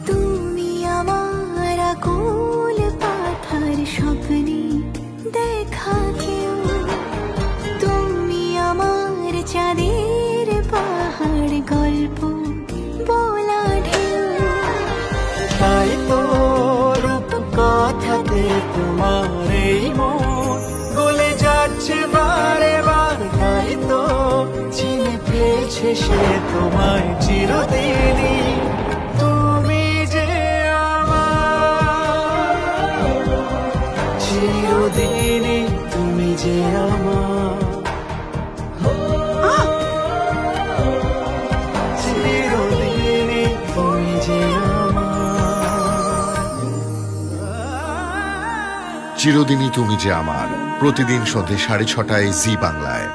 তুমি আমার আকুল পাথার স্বপ্নে দেখা কেউ, তুমি আমার চাঁদের পাহাড় গল্প বলা ঢেউ। তাই তো রূপ কথাতে তোমার এই মন গলে যাচ্ছে বারে বার, তাই তো চিনে ফেলছে সে তোমায় চিরদিনই। তুমি যে আমার চিরদিনই, তুমি যে আমার চিরদিনই, তুমি যে চিরদিনই তুমি যে আমার, প্রতিদিন সন্ধ্যে 6:30 জি বাংলায়।